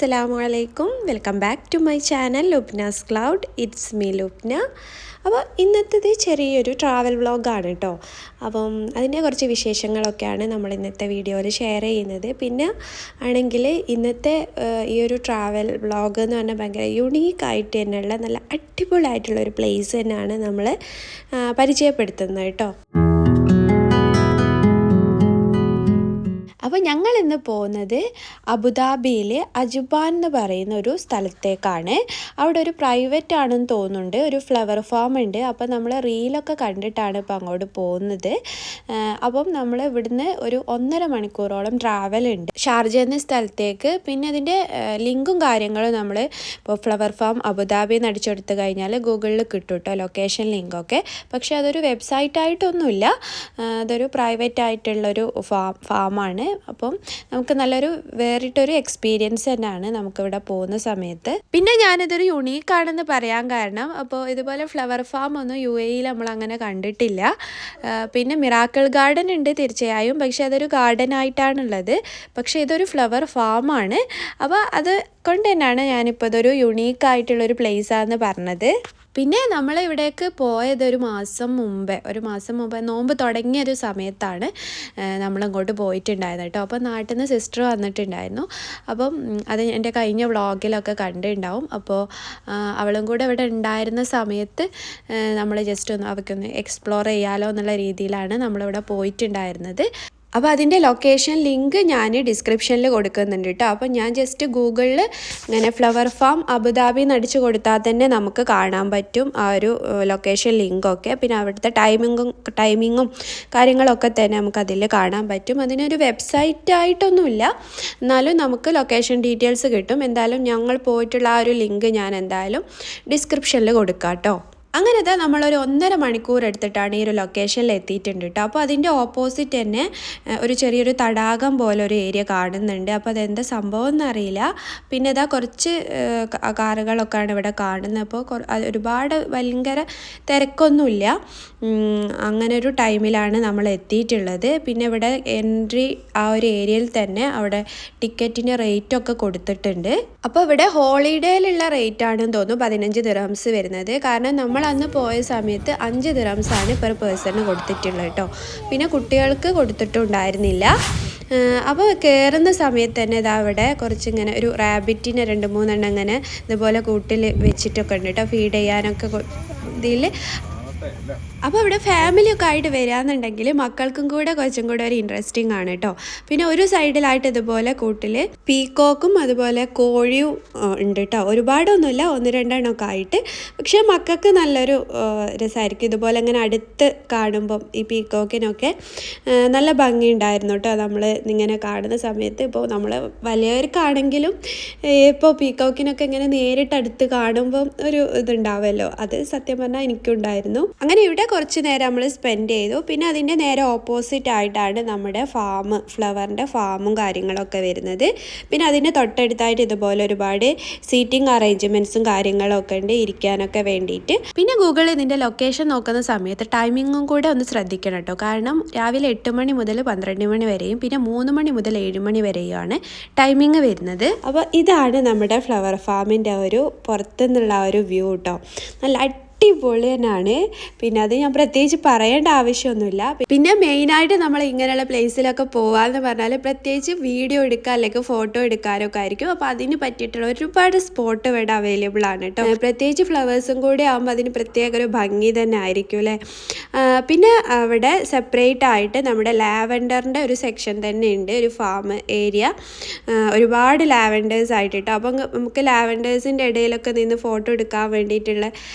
Assalamualaikum. Welcome back to my channel Lubna's Cloud. It's me Lubna. അപ്പോൾ ഇന്നത്തേത് ചെറിയൊരു travel വ്ളോഗാണ് കേട്ടോ. അപ്പം അതിൻ്റെ കുറച്ച് വിശേഷങ്ങളൊക്കെയാണ് നമ്മൾ ഇന്നത്തെ വീഡിയോയിൽ ഷെയർ ചെയ്യുന്നത്. പിന്നെ ആണെങ്കിൽ ഇന്നത്തെ ഈ ഒരു ട്രാവൽ വ്ളോഗ് എന്ന് പറഞ്ഞാൽ ഭയങ്കര യുണീക്കായിട്ട് തന്നെയുള്ള നല്ല അടിപൊളിയായിട്ടുള്ളൊരു പ്ലേസ് തന്നെയാണ് നമ്മൾ പരിചയപ്പെടുത്തുന്നത് കേട്ടോ. അപ്പോൾ ഞങ്ങൾ ഇന്ന് പോകുന്നത് അബുദാബിയിൽ അജുബാൻ എന്ന് പറയുന്ന ഒരു സ്ഥലത്തേക്കാണ്. അവിടെ ഒരു പ്രൈവറ്റ് ആണെന്ന് തോന്നുന്നുണ്ട്, ഒരു ഫ്ലവർ ഫാം ഉണ്ട്. അപ്പോൾ നമ്മൾ റീലൊക്കെ കണ്ടിട്ടാണ് ഇപ്പോൾ അങ്ങോട്ട് പോകുന്നത്. അപ്പം നമ്മൾ ഇവിടുന്ന് ഒരു 1.5 മണിക്കൂറോളം ട്രാവൽ ഉണ്ട് ഷാർജ എന്ന സ്ഥലത്തേക്ക്. പിന്നെ അതിൻ്റെ ലിങ്കും കാര്യങ്ങളും നമ്മൾ ഇപ്പോൾ ഫ്ലവർ ഫാം അബുദാബി എന്ന് അടിച്ചെടുത്ത് കഴിഞ്ഞാൽ ഗൂഗിളിൽ കിട്ടും കേട്ടോ, ലൊക്കേഷൻ ലിങ്കൊക്കെ. പക്ഷേ അതൊരു വെബ്സൈറ്റായിട്ടൊന്നുമില്ല, അതൊരു പ്രൈവറ്റ് ആയിട്ടുള്ളൊരു ഫാമാണ്. അപ്പം നമുക്ക് നല്ലൊരു വേറിട്ടൊരു എക്സ്പീരിയൻസ് തന്നെയാണ് നമുക്കിവിടെ പോകുന്ന സമയത്ത്. പിന്നെ ഞാനിതൊരു യുണീക്കാണെന്ന് പറയാൻ കാരണം, അപ്പോൾ ഇതുപോലെ ഫ്ലവർ ഫാം ഒന്നും UAE നമ്മൾ അങ്ങനെ കണ്ടിട്ടില്ല. പിന്നെ മിറാക്കിൾ ഗാർഡൻ ഉണ്ട് തീർച്ചയായും, പക്ഷേ അതൊരു ഗാർഡനായിട്ടാണുള്ളത്. പക്ഷേ ഇതൊരു ഫ്ലവർ ഫാമാണ്. അപ്പോൾ അത് കൊണ്ട് തന്നെയാണ് ഞാനിപ്പോൾ ഇതൊരു യുണീക്കായിട്ടുള്ളൊരു പ്ലേസാണെന്ന് പറഞ്ഞത്. പിന്നെ നമ്മൾ ഇവിടേക്ക് പോയത് ഒരു മാസം മുമ്പേ നോമ്പ് തുടങ്ങിയൊരു സമയത്താണ് നമ്മളങ്ങോട്ട് പോയിട്ടുണ്ടായത് കേട്ടോ. അപ്പോൾ നാട്ടിൽ നിന്ന് സിസ്റ്റർ വന്നിട്ടുണ്ടായിരുന്നു. അപ്പം അത് എൻ്റെ കഴിഞ്ഞ വ്ളോഗിലൊക്കെ കണ്ടിട്ടുണ്ടാവും. അപ്പോൾ അവളും കൂടെ ഇവിടെ ഉണ്ടായിരുന്ന സമയത്ത് നമ്മൾ ജസ്റ്റ് അവർക്കൊന്ന് എക്സ്പ്ലോർ ചെയ്യാലോ എന്നുള്ള രീതിയിലാണ് നമ്മളിവിടെ പോയിട്ടുണ്ടായിരുന്നത്. അപ്പോൾ അതിൻ്റെ ലൊക്കേഷൻ ലിങ്ക് ഞാൻ ഡിസ്ക്രിപ്ഷനിൽ കൊടുക്കുന്നുണ്ട് കേട്ടോ. അപ്പോൾ ഞാൻ ജസ്റ്റ് ഗൂഗിളിൽ ഇങ്ങനെ ഫ്ലവർ ഫാം അബുദാബി എന്ന് അടിച്ച് കൊടുത്താൽ തന്നെ നമുക്ക് കാണാൻ പറ്റും ആ ഒരു ലൊക്കേഷൻ ലിങ്കൊക്കെ. പിന്നെ അവിടുത്തെ ടൈമിങ്ങും കാര്യങ്ങളൊക്കെ തന്നെ നമുക്കതിൽ കാണാൻ പറ്റും. അതിനൊരു വെബ്സൈറ്റായിട്ടൊന്നുമില്ല, എന്നാലും നമുക്ക് ലൊക്കേഷൻ ഡീറ്റെയിൽസ് കിട്ടും. എന്തായാലും ഞങ്ങൾ പോയിട്ടുള്ള ആ ഒരു ലിങ്ക് ഞാൻ എന്തായാലും ഡിസ്ക്രിപ്ഷനിൽ കൊടുക്കാം കേട്ടോ. അങ്ങനത്തെ നമ്മളൊരു 1.5 മണിക്കൂർ എടുത്തിട്ടാണ് ഈ ഒരു ലൊക്കേഷനിൽ എത്തിയിട്ടുണ്ട് കേട്ടോ. അപ്പോൾ അതിൻ്റെ ഓപ്പോസിറ്റ് തന്നെ ഒരു ചെറിയൊരു തടാകം പോലെ ഒരു ഏരിയ കാണുന്നുണ്ട്. അപ്പോൾ അതെന്താ സംഭവം എന്നറിയില്ല. പിന്നെ ഇതാ കുറച്ച് കാറുകളൊക്കെയാണ് ഇവിടെ കാണുന്നത്. അപ്പോൾ ഒരുപാട് ഭയങ്കര തിരക്കൊന്നുമില്ല. അങ്ങനെ ഒരു ടൈമിലാണ് നമ്മൾ എത്തിയിട്ടുള്ളത്. പിന്നെ ഇവിടെ എൻട്രി ആ ഒരു ഏരിയയിൽ തന്നെ അവിടെ ടിക്കറ്റിൻ്റെ റേറ്റൊക്കെ കൊടുത്തിട്ടുണ്ട്. അപ്പോൾ ഇവിടെ ഹോളിഡേയിലുള്ള റേറ്റ് ആണെന്ന് തോന്നുന്നു 15 ദിർഹംസ് വരുന്നത്. കാരണം നമ്മൾ അന്ന് പോയ സമയത്ത് 5 ദിർഹംസാണ് പെർ പേഴ്സണ് കൊടുത്തിട്ടുള്ളത് കേട്ടോ. പിന്നെ കുട്ടികൾക്ക് കൊടുത്തിട്ടുണ്ടായിരുന്നില്ല. അപ്പോൾ കയറുന്ന സമയത്ത് തന്നെ ഇതാ അവിടെ കുറച്ചിങ്ങനെ ഒരു റാബിറ്റിനെ 2-3 എണ്ണം ഇങ്ങനെ ഇതുപോലെ കൂട്ടിൽ വെച്ചിട്ടൊക്കെ ഉണ്ട് കേട്ടോ, ഫീഡ് ചെയ്യാനൊക്കെ ഇതിൽ. അപ്പോൾ ഇവിടെ ഫാമിലിയൊക്കെ ആയിട്ട് വരികയെന്നുണ്ടെങ്കിൽ മക്കൾക്കും കൂടെ കുറച്ചും കൂടെ ഒരു ഇൻട്രസ്റ്റിംഗ് ആണ് കേട്ടോ. പിന്നെ ഒരു സൈഡിലായിട്ട് ഇതുപോലെ കൂട്ടിൽ പീക്കോക്കും അതുപോലെ കോഴിയും ഉണ്ട് കേട്ടോ. ഒരുപാടൊന്നുമില്ല, 1-2 എണ്ണമൊക്കെ ആയിട്ട്. പക്ഷേ മക്കൾക്ക് നല്ലൊരു രസമായിരിക്കും ഇതുപോലെ അങ്ങനെ അടുത്ത് കാണുമ്പം. ഈ പീക്കോക്കിനൊക്കെ നല്ല ഭംഗിയുണ്ടായിരുന്നു കേട്ടോ നമ്മൾ ഇങ്ങനെ കാണുന്ന സമയത്ത്. ഇപ്പോൾ നമ്മൾ വലിയവർക്കാണെങ്കിലും ഇപ്പോൾ പീക്കോക്കിനൊക്കെ ഇങ്ങനെ നേരിട്ട് അടുത്ത് കാണുമ്പം ഒരു ഇതുണ്ടാവുമല്ലോ, അത് സത്യം പറഞ്ഞാൽ എനിക്കുണ്ടായിരുന്നു. അങ്ങനെ ഇവിടെ കുറച്ച് നേരം നമ്മൾ സ്പെൻഡ് ചെയ്തു. പിന്നെ അതിൻ്റെ നേരെ ഓപ്പോസിറ്റ് ആയിട്ടാണ് നമ്മുടെ ഫ്ലവറിൻ്റെ ഫാമും കാര്യങ്ങളൊക്കെ വരുന്നത്. പിന്നെ അതിൻ്റെ തൊട്ടടുത്തായിട്ട് ഇതുപോലെ ഒരുപാട് സീറ്റിംഗ് അറേഞ്ച്മെൻറ്റ്സും കാര്യങ്ങളൊക്കെ ഉണ്ട് ഇരിക്കാനൊക്കെ വേണ്ടിയിട്ട്. പിന്നെ ഗൂഗിളിൽ ഇതിൻ്റെ ലൊക്കേഷൻ നോക്കുന്ന സമയത്ത് ടൈമിങ്ങും കൂടെ ഒന്ന് ശ്രദ്ധിക്കണം കേട്ടോ. കാരണം രാവിലെ 8 മണി മുതൽ 12 മണി വരെയും പിന്നെ 3 മണി മുതൽ 7 മണി വരെയുമാണ് ടൈമിങ് വരുന്നത്. അപ്പോൾ ഇതാണ് നമ്മുടെ ഫ്ലവർ ഫാമിൻ്റെ ഒരു പുറത്തുനിന്നുള്ള ഒരു വ്യൂ കേട്ടോ. നല്ല അടിപൊളി തന്നെയാണ്. പിന്നെ അത് ഞാൻ പ്രത്യേകിച്ച് പറയേണ്ട ആവശ്യമൊന്നുമില്ല. പിന്നെ മെയിനായിട്ട് നമ്മൾ ഇങ്ങനെയുള്ള പ്ലേസിലൊക്കെ പോകാമെന്ന് പറഞ്ഞാൽ പ്രത്യേകിച്ച് വീഡിയോ എടുക്കുക അല്ലെങ്കിൽ ഫോട്ടോ എടുക്കാനൊക്കെ ആയിരിക്കും. അപ്പോൾ അതിന് പറ്റിയിട്ടുള്ള ഒരുപാട് സ്പോട്ട് ഇവിടെ അവൈലബിൾ ആണ് കേട്ടോ. പ്രത്യേകിച്ച് ഫ്ലവേഴ്സും കൂടി ആകുമ്പോൾ അതിന് പ്രത്യേക ഒരു ഭംഗി തന്നെ ആയിരിക്കും അല്ലേ. പിന്നെ അവിടെ സെപ്പറേറ്റ് ആയിട്ട് നമ്മുടെ ലാവൻഡറിൻ്റെ ഒരു സെക്ഷൻ തന്നെ ഉണ്ട്, ഒരു ഫാം ഏരിയ. ഒരുപാട് ലാവൻഡേഴ്സ് ആയിട്ട് കേട്ടോ. അപ്പം നമുക്ക് ലാവൻഡേഴ്സിൻ്റെ ഇടയിലൊക്കെ നിന്ന് ഫോട്ടോ എടുക്കാൻ വേണ്ടിയിട്ടുള്ള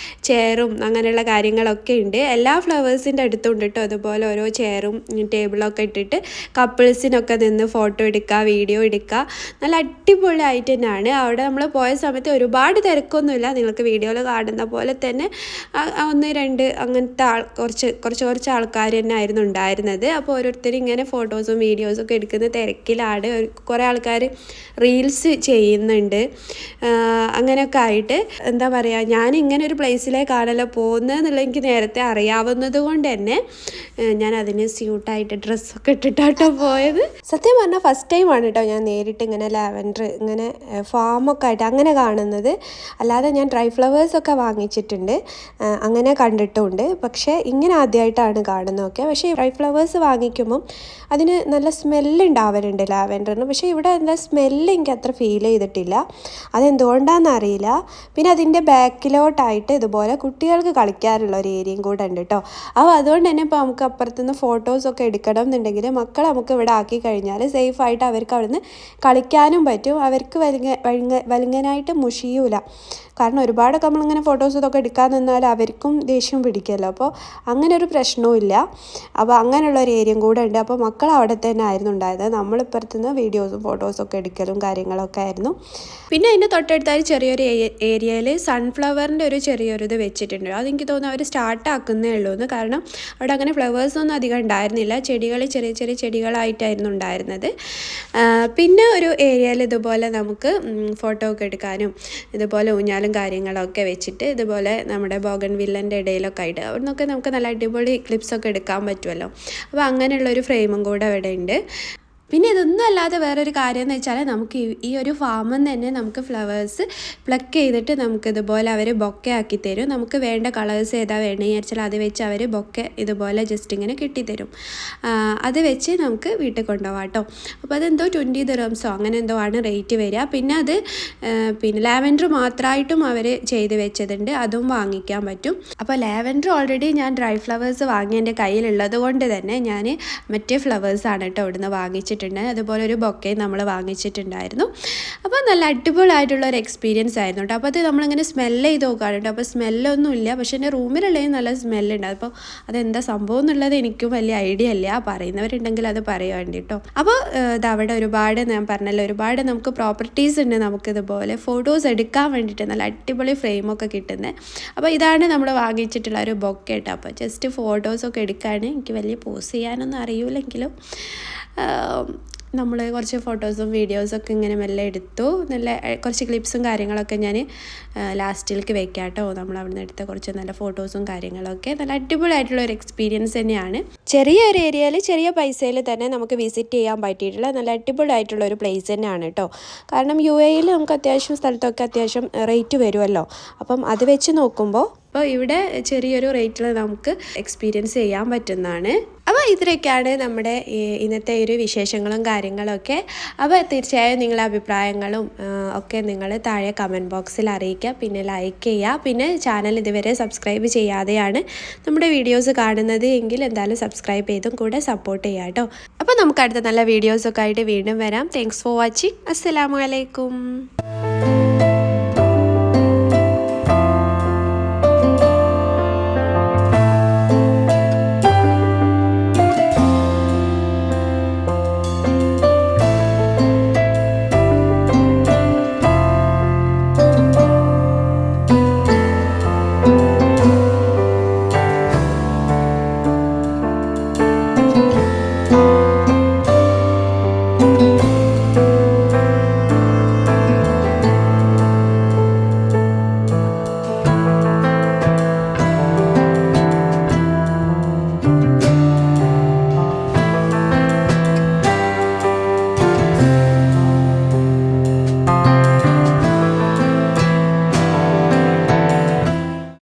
ചെയറും അങ്ങനെയുള്ള കാര്യങ്ങളൊക്കെ ഉണ്ട്. എല്ലാ ഫ്ലവേഴ്സിൻ്റെ അടുത്തുണ്ട് കേട്ടോ അതുപോലെ ഓരോ ചെയറും ടേബിളൊക്കെ ഇട്ടിട്ട് കപ്പിൾസിനൊക്കെ നിന്ന് ഫോട്ടോ എടുക്കുക, വീഡിയോ എടുക്കുക. നല്ല അടിപൊളിയായിട്ട് തന്നെയാണ്. അവിടെ നമ്മൾ പോയ സമയത്ത് ഒരുപാട് തിരക്കൊന്നുമില്ല, നിങ്ങൾക്ക് വീഡിയോയിൽ കാണുന്ന പോലെ തന്നെ 1-2 അങ്ങനത്തെ കുറച്ച് ആൾക്കാർ തന്നെ ആയിരുന്നു ഉണ്ടായിരുന്നത്. അപ്പോൾ ഓരോരുത്തരും ഇങ്ങനെ ഫോട്ടോസും വീഡിയോസും ഒക്കെ എടുക്കുന്ന തിരക്കിലാണ്. കുറേ ആൾക്കാർ റീൽസ് ചെയ്യുന്നുണ്ട്. അങ്ങനെയൊക്കെ ആയിട്ട് എന്താ പറയുക, ഞാൻ ഇങ്ങനെ ഒരു പ്ലേസിലേക്കാണല്ലോ പോകുന്നതെന്നുള്ള എനിക്ക് നേരത്തെ അറിയാവുന്നത് കൊണ്ട് തന്നെ ഞാൻ അതിന് സ്യൂട്ടായിട്ട് ഡ്രസ്സൊക്കെ ഇട്ടിട്ടാട്ടോ പോയത്. സത്യം പറഞ്ഞാൽ ഫസ്റ്റ് ടൈമാണ് കേട്ടോ ഞാൻ നേരിട്ട് ഇങ്ങനെ ലാവൻഡർ ഇങ്ങനെ ഫാമൊക്കെ ആയിട്ട് അങ്ങനെ കാണുന്നത്. അല്ലാതെ ഞാൻ ഡ്രൈ ഫ്ലവേഴ്സൊക്കെ വാങ്ങിച്ചിട്ടുണ്ട്, അങ്ങനെ കണ്ടിട്ടുമുണ്ട്. പക്ഷേ ഇങ്ങനെ ആദ്യമായിട്ടാണ് കാണുന്നതൊക്കെ. പക്ഷേ ഡ്രൈ ഫ്ലവേഴ്സ് വാങ്ങിക്കുമ്പം അതിന് നല്ല സ്മെല്ലുണ്ടാവലുണ്ട് ലാവൻഡറിന്. പക്ഷേ ഇവിടെ എന്താ സ്മെല്ല് എനിക്ക് അത്ര ഫീൽ ചെയ്തിട്ടില്ല, അതെന്തുകൊണ്ടാണെന്ന് അറിയില്ല. പിന്നെ അതിൻ്റെ ബാക്കിലോട്ടായിട്ട് ഇതുപോലെ കുട്ടികൾക്ക് കളിക്കാനുള്ള ഒരു ഏരിയയും കൂടെ ഉണ്ട് കേട്ടോ. അപ്പോൾ അതുകൊണ്ട് തന്നെ ഇപ്പോൾ നമുക്ക് അപ്പുറത്തുനിന്ന് ഫോട്ടോസൊക്കെ എടുക്കണം എന്നുണ്ടെങ്കിൽ മക്കളെ നമുക്ക് ഇവിടെ ആക്കി കഴിഞ്ഞാൽ സേഫായിട്ട് അവർക്ക് അവിടുന്ന് കളിക്കാനും പറ്റും. അവർക്ക് വലിങ്ങനായിട്ട് മുഷിയൂല. കാരണം ഒരുപാടൊക്കെ നമ്മളിങ്ങനെ ഫോട്ടോസ് ഇതൊക്കെ എടുക്കാൻ നിന്നാൽ അവർക്കും ദേഷ്യം പിടിക്കുമല്ലോ. അപ്പോൾ അങ്ങനെ ഒരു പ്രശ്നവും ഇല്ല. അപ്പോൾ അങ്ങനെയുള്ള ഒരു ഏരിയയും കൂടെ ഉണ്ട്. അപ്പോൾ മക്കൾ അവിടെ തന്നെ ആയിരുന്നു ഉണ്ടായത്. നമ്മളിപ്പുറത്തുനിന്ന് വീഡിയോസും ഫോട്ടോസൊക്കെ എടുക്കലും കാര്യങ്ങളൊക്കെ ആയിരുന്നു. പിന്നെ അതിൻ്റെ തൊട്ടടുത്തായി ചെറിയൊരു ഏരിയയിൽ സൺഫ്ലവറിൻ്റെ ഒരു ചെറിയൊരു ഇത് വെച്ചിട്ടുണ്ട്. അതെനിക്ക് തോന്നുന്നു അവർ സ്റ്റാർട്ടാക്കുന്നേ ഉള്ളൂ എന്ന്. കാരണം അവിടെ അങ്ങനെ ഫ്ലവേഴ്സൊന്നും അധികം ഉണ്ടായിരുന്നില്ല, ചെടികൾ ചെറിയ ചെറിയ ചെടികളായിട്ടായിരുന്നു ഉണ്ടായിരുന്നത്. പിന്നെ ഒരു ഏരിയയിൽ ഇതുപോലെ നമുക്ക് ഫോട്ടോ ഒക്കെ എടുക്കാനും ഇതുപോലെ ഊഞ്ഞാലും കാര്യങ്ങളൊക്കെ വെച്ചിട്ട് ഇതുപോലെ നമ്മുടെ ബോഗൺവില്ലൻ്റെ ഇടയിലൊക്കെ ആയിട്ട് അവിടെ നിന്നൊക്കെ നമുക്ക് നല്ല അടിപൊളി ക്ലിപ്സൊക്കെ എടുക്കാൻ പറ്റുമല്ലോ. അപ്പോൾ അങ്ങനെയുള്ളൊരു ഫ്രെയിമും കൂടെ അവിടെ ഉണ്ട്. പിന്നെ ഇതൊന്നും അല്ലാതെ വേറൊരു കാര്യം എന്ന് വെച്ചാൽ നമുക്ക് ഈ ഒരു ഫാമിൽ നിന്ന് തന്നെ നമുക്ക് ഫ്ലവേഴ്സ് പ്ലക്ക് ചെയ്തിട്ട് നമുക്ക് ഇതുപോലെ അവർ ബൊക്കെ ആക്കി തരും. നമുക്ക് വേണ്ട കളേഴ്സ് ഏതാ വേണമെന്ന് വിചാരിച്ചാൽ അത് വെച്ച് അവർ ബൊക്കെ ഇതുപോലെ ജസ്റ്റ് ഇങ്ങനെ കിട്ടിത്തരും. അത് വെച്ച് നമുക്ക് വീട്ടിൽ കൊണ്ടുപോകാം കേട്ടോ. അപ്പോൾ അതെന്തോ 20 ദിർഹംസോ അങ്ങനെ എന്തോ ആണ് റേറ്റ് വരിക. പിന്നെ അത് പിന്നെ ലാവൻഡർ മാത്രമായിട്ടും അവർ ചെയ്ത് വെച്ചതുണ്ട്, അതും വാങ്ങിക്കാൻ പറ്റും. അപ്പോൾ ലാവൻഡർ ഓൾറെഡി ഞാൻ ഡ്രൈ ഫ്ലവേഴ്സ് വാങ്ങി എൻ്റെ കയ്യിലുള്ളത് കൊണ്ട് തന്നെ ഞാൻ മറ്റേ ഫ്ലവേഴ്സാണ് കേട്ടോ ഇവിടുന്ന് വാങ്ങിച്ചിട്ട്. അതുപോലെ ഒരു ബൊക്കെ നമ്മൾ വാങ്ങിച്ചിട്ടുണ്ടായിരുന്നു. അപ്പോൾ നല്ല അടിപൊളിയായിട്ടുള്ളൊരു എക്സ്പീരിയൻസ് ആയിരുന്നു കേട്ടോ. അപ്പോൾ അത് നമ്മളിങ്ങനെ സ്മെല്ല് ചെയ്ത് നോക്കുകയാണ് കേട്ടോ. അപ്പോൾ സ്മെല്ലൊന്നും ഇല്ല, പക്ഷേ എൻ്റെ റൂമിലുള്ളതിന് നല്ല സ്മെല്ലുണ്ട്. അപ്പോൾ അതെന്താ സംഭവം എന്നുള്ളത് എനിക്കും വലിയ ഐഡിയ ഇല്ല, പറയുന്നവരുണ്ടെങ്കിൽ അത് പറയാൻ വേണ്ടി കേട്ടോ. അപ്പോൾ ഇതവിടെ ഒരുപാട് ഞാൻ പറഞ്ഞല്ലോ ഒരുപാട് നമുക്ക് പ്രോപ്പർട്ടീസ് ഉണ്ട് നമുക്കിതുപോലെ ഫോട്ടോസ് എടുക്കാൻ വേണ്ടിയിട്ട് നല്ല അടിപൊളി ഫ്രെയിമൊക്കെ കിട്ടുന്നത്. അപ്പോൾ ഇതാണ് നമ്മൾ വാങ്ങിച്ചിട്ടുള്ള ഒരു ബൊക്കെ കേട്ടോ. അപ്പോൾ ജസ്റ്റ് ഫോട്ടോസൊക്കെ എടുക്കാൻ എനിക്ക് വലിയ പോസ് ചെയ്യാനൊന്നും അറിയില്ലെങ്കിലും നമ്മൾ കുറച്ച് ഫോട്ടോസും വീഡിയോസൊക്കെ ഇങ്ങനെ മെല്ലെ എടുത്തു. നല്ല കുറച്ച് ക്ലിപ്സും കാര്യങ്ങളൊക്കെ ഞാൻ ലാസ്റ്റിലേക്ക് വെക്കാം കേട്ടോ. നമ്മൾ അവിടെ നിന്ന് എടുത്ത കുറച്ച് നല്ല ഫോട്ടോസും കാര്യങ്ങളൊക്കെ നല്ല അടിപൊളിയായിട്ടുള്ള ഒരു എക്സ്പീരിയൻസ് തന്നെയാണ്. ചെറിയൊരു ഏരിയയിൽ ചെറിയ പൈസയിൽ തന്നെ നമുക്ക് വിസിറ്റ് ചെയ്യാൻ പറ്റിയിട്ടുള്ള നല്ല അടിപൊളിയായിട്ടുള്ള ഒരു പ്ലേസ് തന്നെയാണ് കേട്ടോ. കാരണം UAE നമുക്ക് അത്യാവശ്യം സ്ഥലത്തൊക്കെ അത്യാവശ്യം റേറ്റ് വരുമല്ലോ. അപ്പം അത് വെച്ച് നോക്കുമ്പോൾ അപ്പോൾ ഇവിടെ ചെറിയൊരു റേറ്റിൽ നമുക്ക് എക്സ്പീരിയൻസ് ചെയ്യാൻ പറ്റുന്നതാണ്. അപ്പോൾ ഇത്രയൊക്കെയാണ് നമ്മുടെ ഇന്നത്തെ ഒരു വിശേഷങ്ങളും കാര്യങ്ങളൊക്കെ. അപ്പോൾ തീർച്ചയായും നിങ്ങളുടെ അഭിപ്രായങ്ങളും ഒക്കെ നിങ്ങൾ താഴെ കമൻറ്റ് ബോക്സിൽ അറിയിക്കുക. പിന്നെ ലൈക്ക് ചെയ്യുക. പിന്നെ ചാനൽ ഇതുവരെ സബ്സ്ക്രൈബ് ചെയ്യാതെയാണ് നമ്മുടെ വീഡിയോസ് കാണുന്നത് എങ്കിൽ എന്തായാലും സബ്സ്ക്രൈബ് ചെയ്തും കൂടെ സപ്പോർട്ട് ചെയ്യുക കേട്ടോ. അപ്പോൾ നമുക്ക് അടുത്ത നല്ല വീഡിയോസൊക്കെ ആയിട്ട് വീണ്ടും വരാം. Thanks for watching. അസ്സലാമു അലൈക്കും.